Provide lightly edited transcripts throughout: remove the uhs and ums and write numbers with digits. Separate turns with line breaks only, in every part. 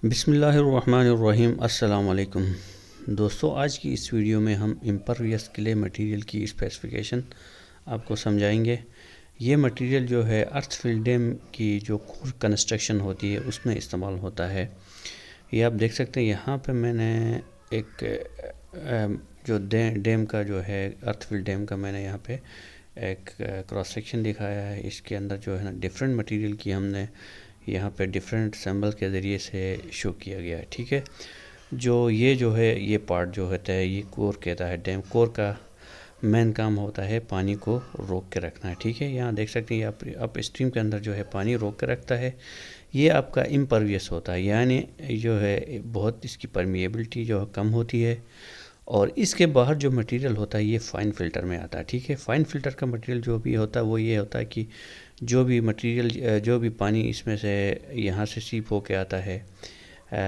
बिस्मिल्लाहिर्रहमानिर्रहीम। अस्सलाम वालेकुम दोस्तों, आज की इस वीडियो में हम इम्परवियस क्ले मटेरियल की स्पेसिफ़िकेशन आपको समझाएंगे। ये मटेरियल जो है अर्थफिल डैम की जो कोर कंस्ट्रक्शन होती है उसमें इस्तेमाल होता है। ये आप देख सकते हैं, यहाँ पे मैंने एक जो डैम का जो है अर्थफिल डैम का मैंने यहाँ पे एक क्रॉस सेक्शन दिखाया है। इसके अंदर जो है ना डिफरेंट मटेरियल की हमने यहाँ पे डिफरेंट सिंबल के ज़रिए से शो किया गया है। ठीक है, जो है ये पार्ट जो होता है ये कोर कहता है। डैम कोर का मेन काम होता है पानी को रोक के रखना है। ठीक है, यहाँ देख सकते हैं आप अप स्ट्रीम के अंदर जो है पानी रोक के रखता है। ये आपका इम्परवियस होता है, यानी जो है बहुत इसकी परमिएबिलिटी जो कम होती है। और इसके बाहर जो मटेरियल होता है ये फ़ाइन फ़िल्टर में आता है। ठीक है, फ़ाइन फ़िल्टर का मटेरियल जो भी होता है वो ये होता है कि जो भी मटेरियल जो भी पानी इसमें से यहाँ से सीप होके आता है,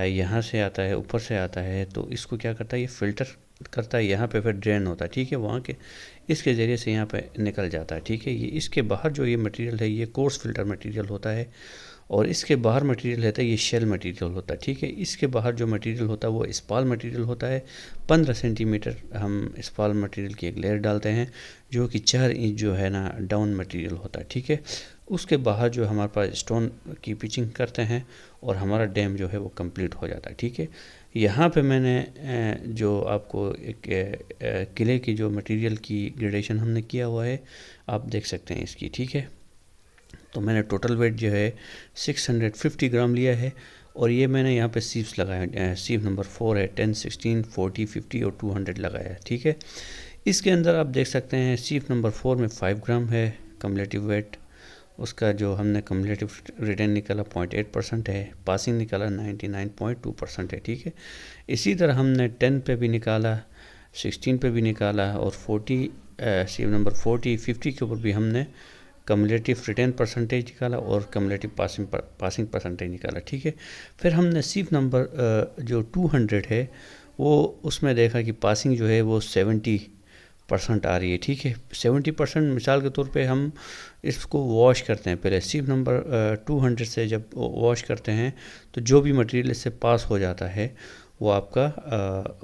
यहाँ से आता है, ऊपर से आता है, तो इसको क्या करता है ये फ़िल्टर करता है, यहाँ पे फिर ड्रेन होता है। ठीक है, वहाँ के इसके ज़रिए से यहाँ पे निकल जाता है। ठीक है, ये इसके बाहर जो ये मटेरियल है ये कोर्स फिल्टर मटेरियल होता है और इसके बाहर मटेरियल रहता है ये शेल मटेरियल होता है। ठीक है, इसके बाहर जो मटेरियल होता है वो स्पाल मटेरियल होता है। 15 सेंटीमीटर हम स्पाल मटेरियल की एक लेयर डालते हैं जो कि 4 इंच जो है ना डाउन मटेरियल होता है। ठीक है, उसके बाहर जो हमारे पास स्टोन की पिचिंग करते हैं और हमारा डैम जो है वो कंप्लीट हो जाता है। ठीक है, यहाँ पे मैंने जो आपको एक किले की जो मटेरियल की ग्रेडेशन हमने किया हुआ है आप देख सकते हैं इसकी। ठीक है, तो मैंने टोटल वेट जो है 650 ग्राम लिया है और ये मैंने यहाँ पे सीप्स लगाया, सीप नंबर 4 है, 10, 16, 40, 50 और 200 लगाया है। ठीक है, इसके अंदर आप देख सकते हैं सीप नंबर 4 में 5 ग्राम है कम्युलेटिव वेट। उसका जो हमने कम्युलेटिव रिटर्न निकाला 0.8% है, पासिंग निकाला 99.2% है। ठीक है, इसी तरह हमने 10 पे भी निकाला, 16 पे भी निकाला और 40 सीप नंबर 40, 50 के ऊपर भी हमने कम्युलेटिव रिटर्न परसेंटेज निकाला और कम्युलेटिव पासिंग परसेंटेज निकाला। ठीक है, फिर हमने सीप नंबर जो 200 है वो उसमें देखा कि पासिंग जो है वो 70% आ रही है। ठीक है, 70% मिसाल के तौर पे हम इसको वॉश करते हैं। पहले सीप नंबर 200 से जब वॉश करते हैं तो जो भी मटेरियल इससे पास हो जाता है वो आपका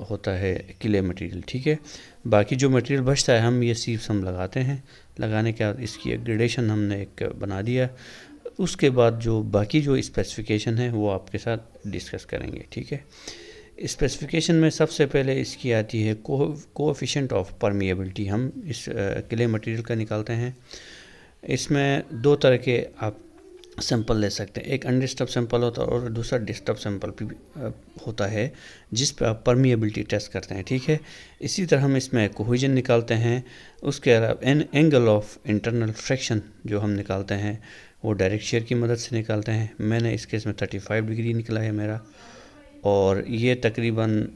होता है क्ले मटेरियल। ठीक है, बाकी जो मटेरियल बचता है हम ये सीप्स हम लगाते हैं। लगाने के बाद इसकी एक ग्रेडेशन हमने एक बना दिया। उसके बाद जो बाकी जो स्पेसिफिकेशन है वो आपके साथ डिस्कस करेंगे। ठीक है, स्पेसिफिकेशन में सबसे पहले इसकी आती है कोएफिशिएंट ऑफ परमिएबिलिटी। हम इस क्ले मटेरियल का निकालते हैं। इसमें दो तरह के आप सैंपल ले सकते हैं, एक अनडिस्टर्ब सैंपल होता है और दूसरा डिस्टर्ब सैंपल भी होता है जिस पर आप परमिएबिलिटी टेस्ट करते हैं। ठीक है, इसी तरह हम इसमें कोहेजन निकालते हैं। उसके अलावा एंगल ऑफ इंटरनल फ्रैक्शन जो हम निकालते हैं वो डायरेक्ट शेयर की मदद से निकालते हैं। मैंने इस केस में 35 डिग्री निकला है मेरा, और ये तकरीबन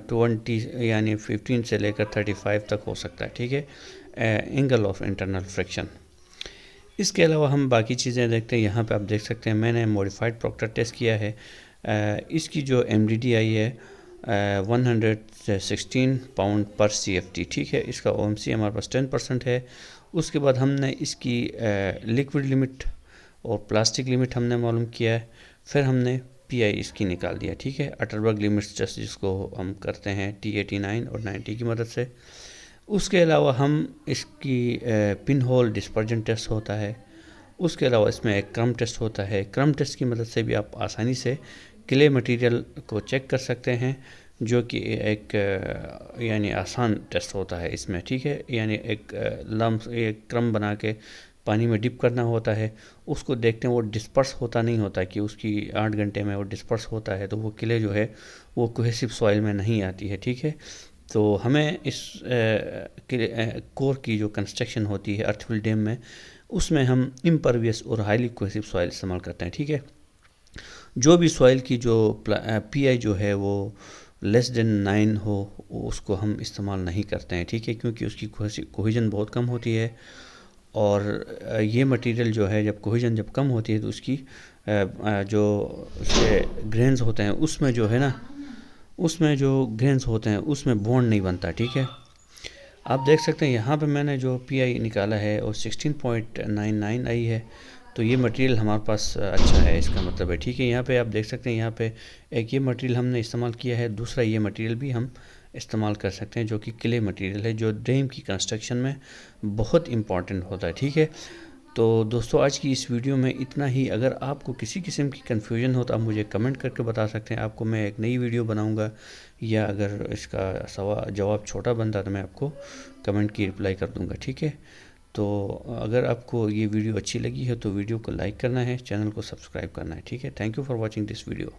20 यानी 15 से लेकर 35 तक हो सकता है। ठीक है, एंगल ऑफ इंटरनल फ्रैक्शन। इसके अलावा हम बाकी चीज़ें देखते हैं। यहाँ पे आप देख सकते हैं मैंने मॉडिफाइड प्रॉक्टर टेस्ट किया है। इसकी जो MDD आई है 116 पाउंड पर CFT। ठीक है, इसका OMC हमारे पास 10% है। उसके बाद हमने इसकी लिक्विड लिमिट और प्लास्टिक लिमिट हमने मालूम किया है। फिर हमने PI इसकी निकाल दिया। ठीक है, अटरबर्ग लिमिट्स टेस्ट जिसको हम करते हैं T89 और 90 की मदद से। उसके अलावा हम इसकी पिन होल डिस्पर्जन टेस्ट होता है। उसके अलावा इसमें एक क्रम टेस्ट होता है। क्रम टेस्ट की मदद से भी आप आसानी से क्ले मटेरियल को चेक कर सकते हैं, जो कि एक यानी आसान टेस्ट होता है इसमें। ठीक है, यानी एक क्रम बना के पानी में डिप करना होता है। उसको देखते हैं वो डिस्पर्स होता नहीं होता कि उसकी 8 घंटे में वो डिस्पर्स होता है, तो वो क्ले जो है वो कोहेसिव सॉइल में नहीं आती है। ठीक है, तो हमें इस कोर की जो कंस्ट्रक्शन होती है अर्थफिल डैम में उसमें हम इम्परवियस और हाईली कोहेसिव सॉइल इस्तेमाल करते हैं। ठीक है, जो भी सॉइल की जो PI जो है वो लेस देन 9 हो उसको हम इस्तेमाल नहीं करते हैं। ठीक है, क्योंकि उसकी कोहेजन बहुत कम होती है और ये मटेरियल जो है जब कोहेजन जब कम होती है तो उसकी जो उसके ग्रेन्स होते हैं उसमें जो है ना उसमें जो ग्रेन्स होते हैं उसमें बॉन्ड नहीं बनता। ठीक है, आप देख सकते हैं यहाँ पे मैंने जो PI निकाला है और 16.99 आई है। तो ये मटेरियल हमारे पास अच्छा है, इसका मतलब है। ठीक है, यहाँ पे आप देख सकते हैं, यहाँ पे एक ये मटेरियल हमने इस्तेमाल किया है, दूसरा ये मटेरियल भी हम इस्तेमाल कर सकते हैं जो कि क्ले मटेरियल है, जो डैम की कंस्ट्रक्शन में बहुत इम्पॉर्टेंट होता है। ठीक है, तो दोस्तों आज की इस वीडियो में इतना ही। अगर आपको किसी किस्म की कन्फ्यूजन हो तो आप मुझे कमेंट करके बता सकते हैं, आपको मैं एक नई वीडियो बनाऊंगा, या अगर इसका जवाब छोटा बनता तो मैं आपको कमेंट की रिप्लाई कर दूंगा। ठीक है, तो अगर आपको ये वीडियो अच्छी लगी है तो वीडियो को लाइक करना है, चैनल को सब्सक्राइब करना है। ठीक है, thank you for watching this video.